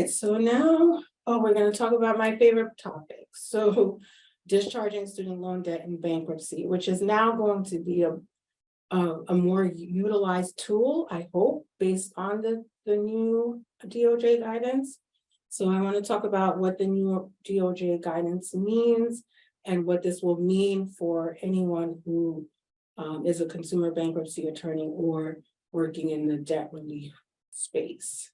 right, so now, we're going to talk about my favorite topic. So discharging student loan debt in bankruptcy, which is now going to be a more utilized tool, I hope, based on the new DOJ guidance. So I want to talk about what the new DOJ guidance means and what this will mean for anyone who is a consumer bankruptcy attorney or working in the debt relief space.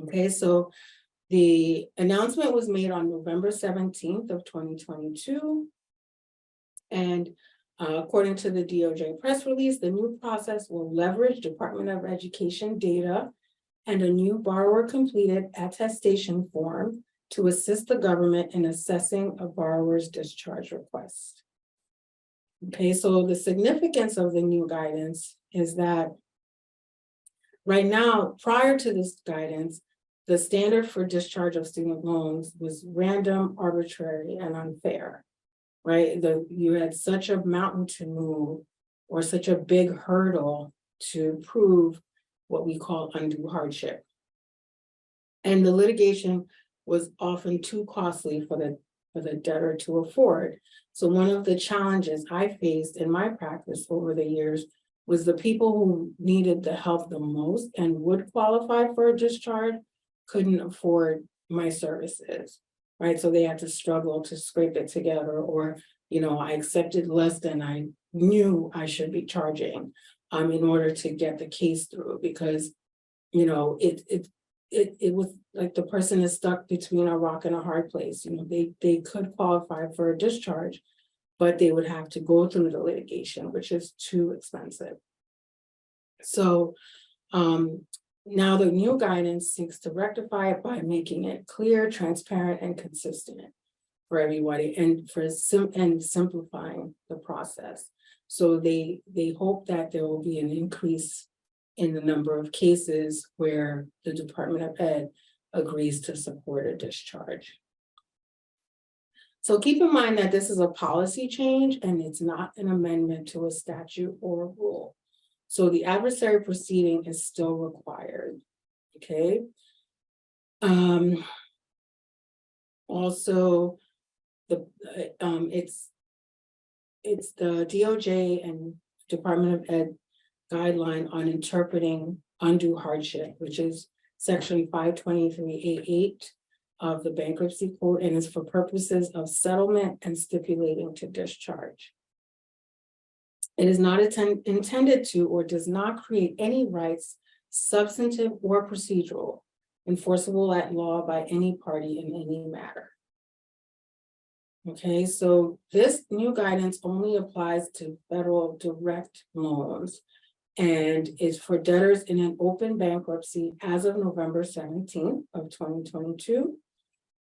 Okay, so the announcement was made on November 17th of 2022. And according to the DOJ press release, the new process will leverage Department of Education data and a new borrower completed attestation form to assist the government in assessing a borrower's discharge request. Okay, so the significance of the new guidance is that right now, prior to this guidance, the standard for discharge of student loans was random, arbitrary, and unfair, right? You had such a mountain to move or such a big hurdle to prove what we call undue hardship. And the litigation was often too costly for the debtor to afford. So one of the challenges I faced in my practice over the years was the people who needed the help the most and would qualify for a discharge couldn't afford my services, right? So they had to struggle to scrape it together, or, I accepted less than I knew I should be charging in order to get the case through, because, it was like the person is stuck between a rock and a hard place. They could qualify for a discharge, but they would have to go through the litigation, which is too expensive. So now the new guidance seeks to rectify it by making it clear, transparent, and consistent for everybody, and simplifying the process. So they hope that there will be an increase in the number of cases where the Department of Ed agrees to support a discharge. So keep in mind that this is a policy change and it's not an amendment to a statute or a rule. So the adversary proceeding is still required, okay? Also, it's the DOJ and Department of Ed guideline on interpreting undue hardship, which is section 523A8 of the Bankruptcy Code, and is for purposes of settlement and stipulating to discharge. It is not intended to or does not create any rights, substantive or procedural, enforceable at law by any party in any matter. Okay, so this new guidance only applies to federal direct loans and is for debtors in an open bankruptcy as of November 17th of 2022.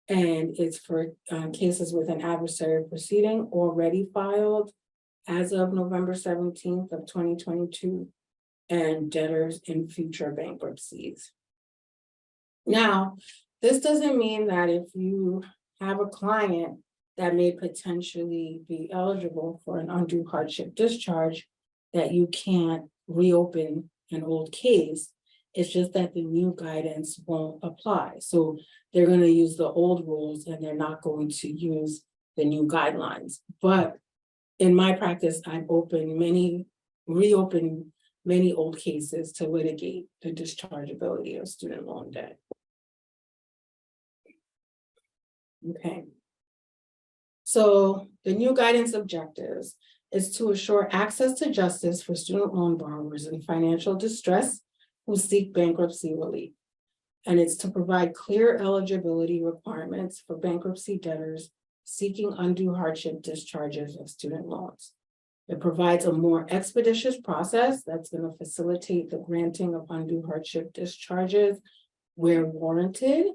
And it's for cases with an adversary proceeding already filed as of November 17th of 2022, and debtors in future bankruptcies. Now, this doesn't mean that if you have a client that may potentially be eligible for an undue hardship discharge, that you can't reopen an old case. It's just that the new guidance won't apply. So they're going to use the old rules and they're not going to use the new guidelines. But in my practice, I've reopened many old cases to litigate the dischargeability of student loan debt. Okay. So the new guidance objectives is to assure access to justice for student loan borrowers in financial distress who seek bankruptcy relief. And it's to provide clear eligibility requirements for bankruptcy debtors seeking undue hardship discharges of student loans. It provides a more expeditious process that's going to facilitate the granting of undue hardship discharges where warranted.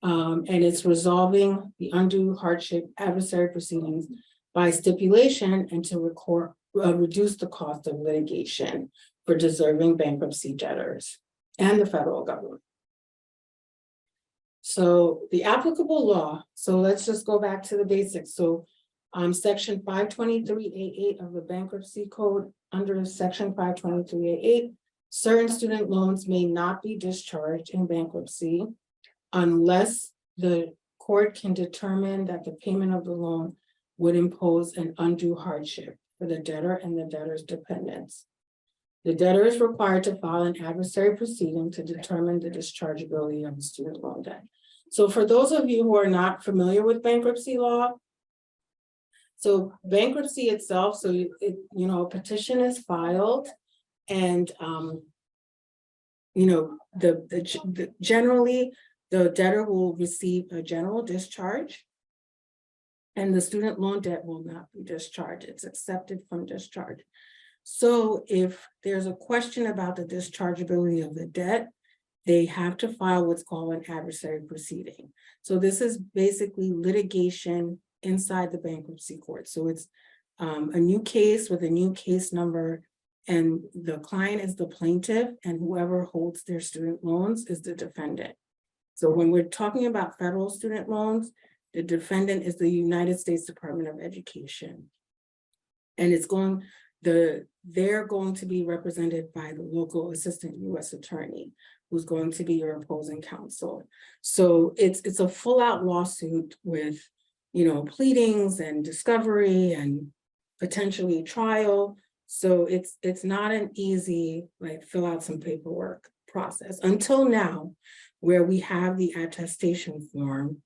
And it's resolving the undue hardship adversary proceedings by stipulation and to reduce the cost of litigation for deserving bankruptcy debtors and the federal government. So the applicable law, so let's just go back to the basics. So section 523A8 of the Bankruptcy Code, under section 523A8, certain student loans may not be discharged in bankruptcy unless the court can determine that the payment of the loan would impose an undue hardship for the debtor and the debtor's dependents. The debtor is required to file an adversary proceeding to determine the dischargeability of the student loan debt. So for those of you who are not familiar with bankruptcy law, so bankruptcy itself, so a petition is filed, and generally the debtor will receive a general discharge, and the student loan debt will not be discharged. It's accepted from discharge. So if there's a question about the dischargeability of the debt, they have to file what's called an adversary proceeding. So this is basically litigation inside the bankruptcy court. So it's a new case with a new case number, and the client is the plaintiff, and whoever holds their student loans is the defendant. So when we're talking about federal student loans, the defendant is the United States Department of Education. And they're going to be represented by the local assistant U.S. attorney, who's going to be your opposing counsel. So it's a full out lawsuit with, pleadings and discovery and potentially trial. So it's not an easy, fill out some paperwork process until now, where we have the attestation form,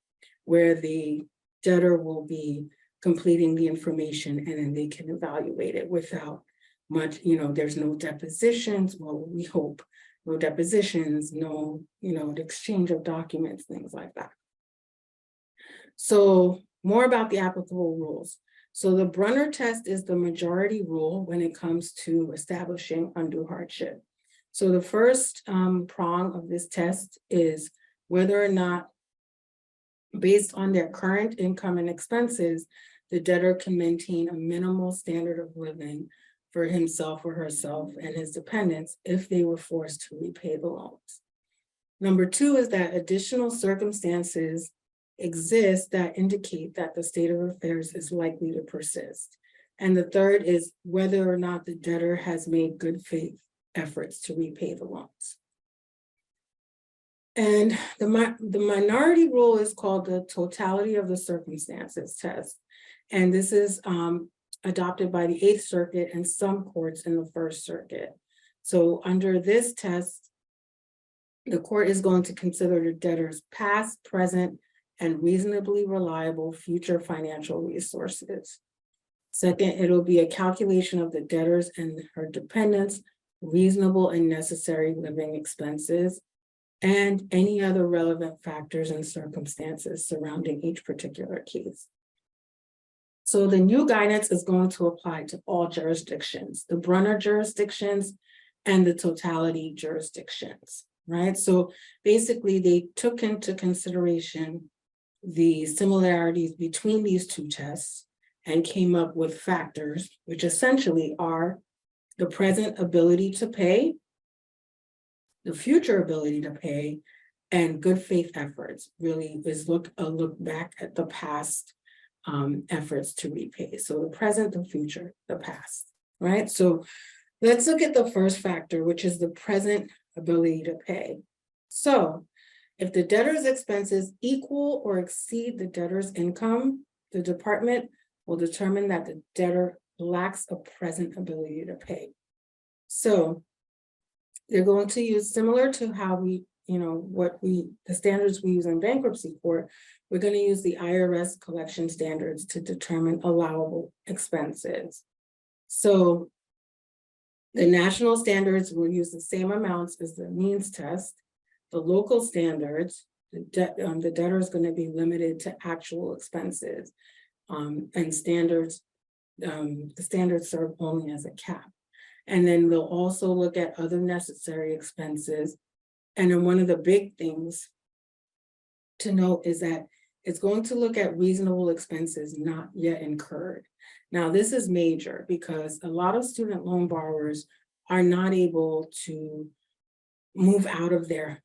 where the debtor will be completing the information, and then they can evaluate it without much, there's no depositions. Well, we hope no depositions, no, the exchange of documents, things like that. So more about the applicable rules. So the Brunner test is the majority rule when it comes to establishing undue hardship. So the first prong of this test is whether or not, based on their current income and expenses, the debtor can maintain a minimal standard of living for himself or herself and his dependents if they were forced to repay the loans. Number two is that additional circumstances exist that indicate that the state of affairs is likely to persist. And the third is whether or not the debtor has made good faith efforts to repay the loans. And the minority rule is called the totality of the circumstances test. And this is adopted by the 8th Circuit and some courts in the 1st Circuit. So under this test, the court is going to consider the debtor's past, present, and reasonably reliable future financial resources. Second, it'll be a calculation of the debtor's and her dependents' reasonable and necessary living expenses, and any other relevant factors and circumstances surrounding each particular case. So the new guidance is going to apply to all jurisdictions, the Brunner jurisdictions and the totality jurisdictions, right? So basically they took into consideration the similarities between these two tests and came up with factors, which essentially are the present ability to pay, the future ability to pay, and good faith efforts. Really is a look back at the past efforts to repay. So the present, the future, the past, right? So let's look at the first factor, which is the present ability to pay. So if the debtor's expenses equal or exceed the debtor's income, the department will determine that the debtor lacks a present ability to pay. So they're going to use, similar to how we, the standards we use in bankruptcy court, we're going to use the IRS collection standards to determine allowable expenses. So the national standards will use the same amounts as the means test. The local standards, the debtor is going to be limited to actual expenses, and standards, the standards serve only as a cap. And then they'll also look at other necessary expenses. And then one of the big things to note is that it's going to look at reasonable expenses not yet incurred. Now, this is major because a lot of student loan borrowers are not able to move out of their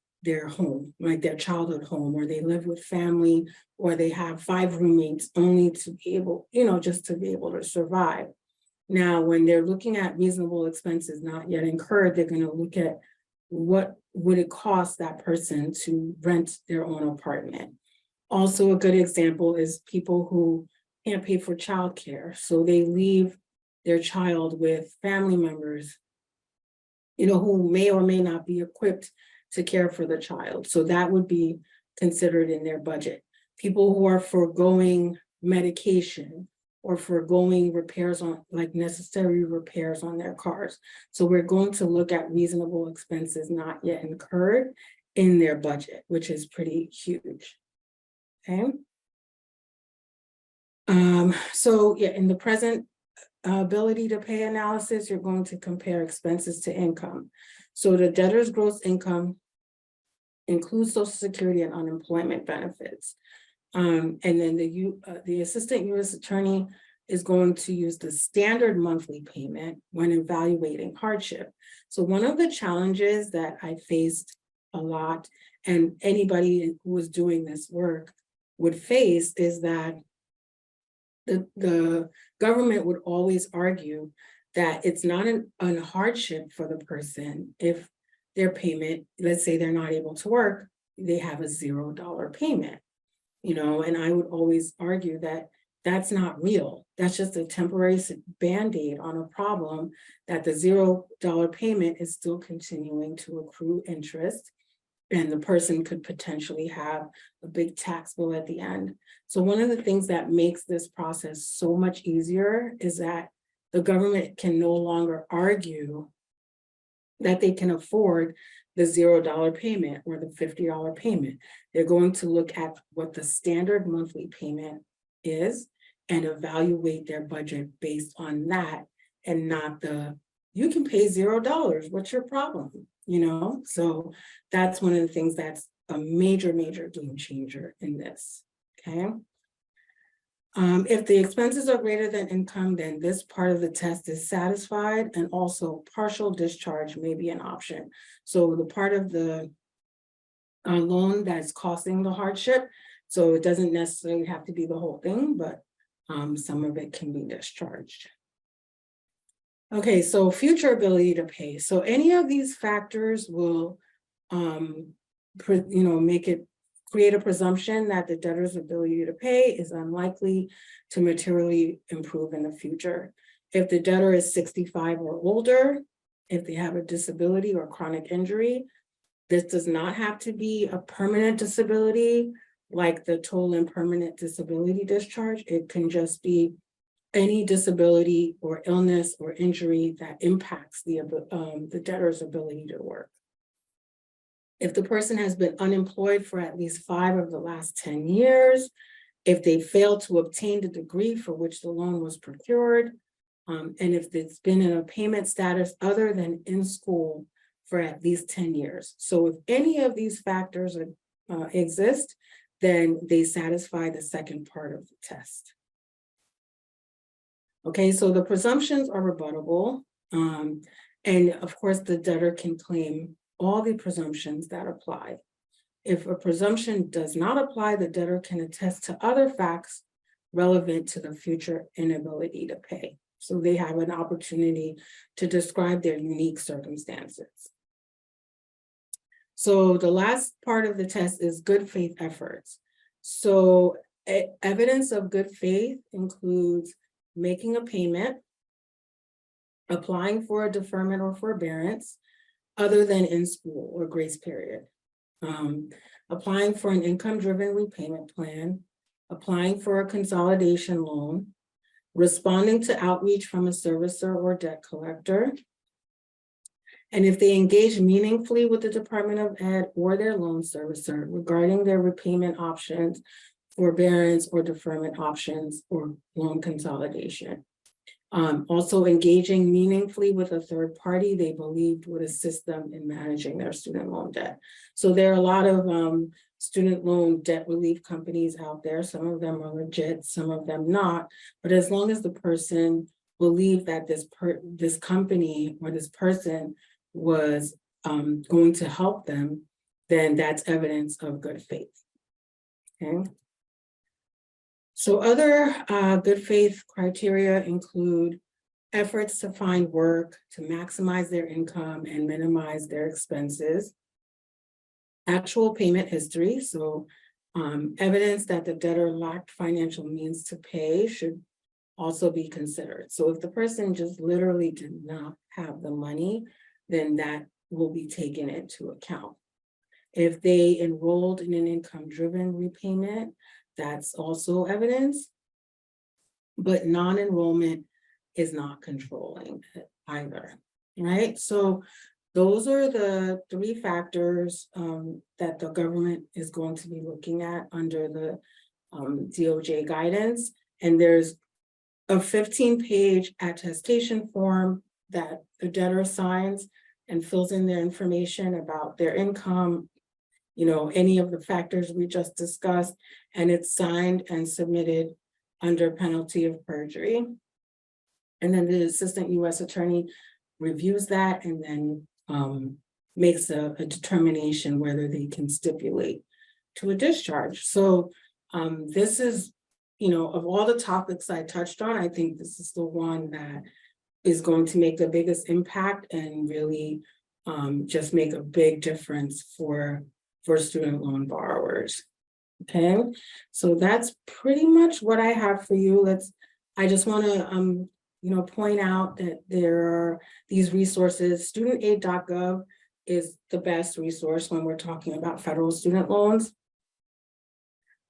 home, like their childhood home, or they live with family, or they have 5 roommates only to be able, just to be able to survive. Now, when they're looking at reasonable expenses not yet incurred, they're going to look at what would it cost that person to rent their own apartment. Also, a good example is people who can't pay for childcare, so they leave their child with family members, who may or may not be equipped to care for the child. So that would be considered in their budget. People who are foregoing medication or foregoing repairs on, like necessary repairs on their cars. So we're going to look at reasonable expenses not yet incurred in their budget, which is pretty huge. Okay. So yeah, in the present ability to pay analysis, you're going to compare expenses to income. So the debtor's gross income includes Social Security and unemployment benefits. And then the assistant U.S. attorney is going to use the standard monthly payment when evaluating hardship. So one of the challenges that I faced a lot, and anybody who was doing this work would face, is that the government would always argue that it's not a hardship for the person if their payment, let's say they're not able to work, they have a $0 payment, and I would always argue that that's not real. That's just a temporary band-aid on a problem, that the $0 payment is still continuing to accrue interest, and the person could potentially have a big tax bill at the end. So one of the things that makes this process so much easier is that the government can no longer argue that they can afford the $0 payment or the $50 payment. They're going to look at what the standard monthly payment is and evaluate their budget based on that, and not you can pay $0, what's your problem? So that's one of the things that's a major game changer in this. Okay. If the expenses are greater than income, then this part of the test is satisfied, and also partial discharge may be an option. So the part of the loan that's causing the hardship, so it doesn't necessarily have to be the whole thing, but some of it can be discharged. Okay, so future ability to pay. So any of these factors will, create a presumption that the debtor's ability to pay is unlikely to materially improve in the future. If the debtor is 65 or older, if they have a disability or chronic injury, this does not have to be a permanent disability like the total and permanent disability discharge. It can just be any disability or illness or injury that impacts the debtor's ability to work. If the person has been unemployed for at least 5 of the last 10 years, if they failed to obtain the degree for which the loan was procured, and if it's been in a payment status other than in school for at least 10 years. So if any of these factors exist, then they satisfy the second part of the test. Okay, so the presumptions are rebuttable, and of course the debtor can claim all the presumptions that apply. If a presumption does not apply, the debtor can attest to other facts relevant to the future inability to pay. So they have an opportunity to describe their unique circumstances. So the last part of the test is good faith efforts. So evidence of good faith includes making a payment, applying for a deferment or forbearance other than in school or grace period, applying for an income-driven repayment plan, applying for a consolidation loan, responding to outreach from a servicer or debt collector, and if they engage meaningfully with the Department of Ed or their loan servicer regarding their repayment options, forbearance or deferment options, or loan consolidation. Also engaging meaningfully with a third party they believed would assist them in managing their student loan debt. So there are a lot of student loan debt relief companies out there. Some of them are legit, some of them not. But as long as the person believed that this company or this person was going to help them, then that's evidence of good faith. Okay. So other good faith criteria include efforts to find work, to maximize their income and minimize their expenses. Actual payment history, so evidence that the debtor lacked financial means to pay should also be considered. So if the person just literally did not have the money, then that will be taken into account. If they enrolled in an income-driven repayment, that's also evidence, but non-enrollment is not controlling it either, right? So those are the 3 factors that the government is going to be looking at under the DOJ guidance. And there's a 15-page attestation form that the debtor signs and fills in their information about their income, any of the factors we just discussed, and it's signed and submitted under penalty of perjury. And then the assistant U.S. attorney reviews that and then makes a determination whether they can stipulate to a discharge. So this is, of all the topics I touched on, I think this is the one that is going to make the biggest impact and really just make a big difference for student loan borrowers. Okay, so that's pretty much what I have for you. I just want to point out that there are these resources. Studentaid.gov is the best resource when we're talking about federal student loans.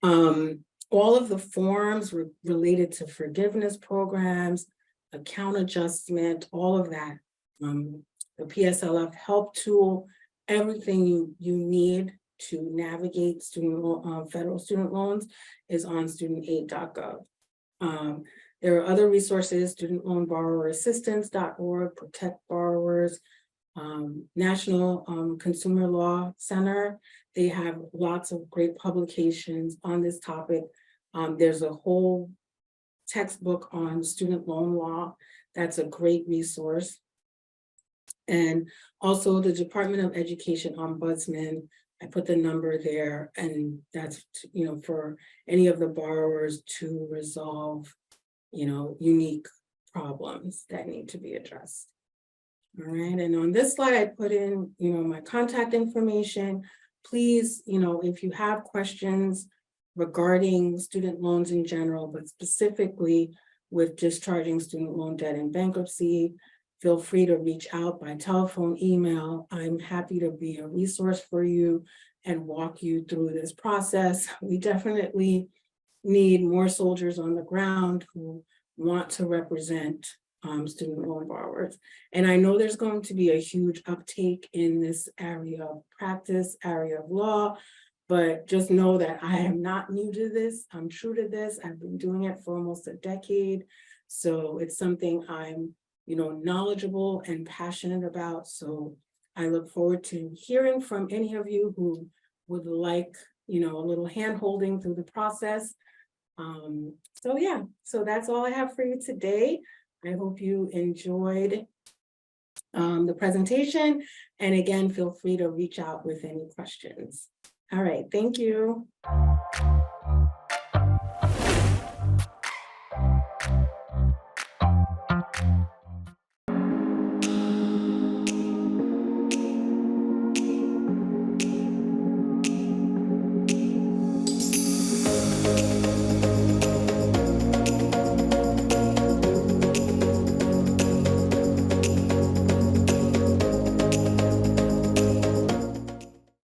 All of the forms related to forgiveness programs, account adjustment, all of that, the PSLF help tool, everything you need to navigate federal student loans is on studentaid.gov. There are other resources, studentloanborrowerassistance.org, Protect Borrowers, National Consumer Law Center. They have lots of great publications on this topic. There's a whole textbook on student loan law. That's a great resource. And also the Department of Education Ombudsman, I put the number there, and that's, for any of the borrowers to resolve, unique problems that need to be addressed. All right, and on this slide, I put in, my contact information. Please, if you have questions regarding student loans in general, but specifically with discharging student loan debt in bankruptcy, feel free to reach out by telephone, email. I'm happy to be a resource for you and walk you through this process. We definitely need more soldiers on the ground who want to represent student loan borrowers. And I know there's going to be a huge uptake in this area of practice, area of law, but just know that I am not new to this. I'm true to this. I've been doing it for almost a decade. So it's something I'm, knowledgeable and passionate about. So I look forward to hearing from any of you who would like, a little hand holding through the process. So yeah, so that's all I have for you today. I hope you enjoyed the presentation. And again, feel free to reach out with any questions. All right, thank you.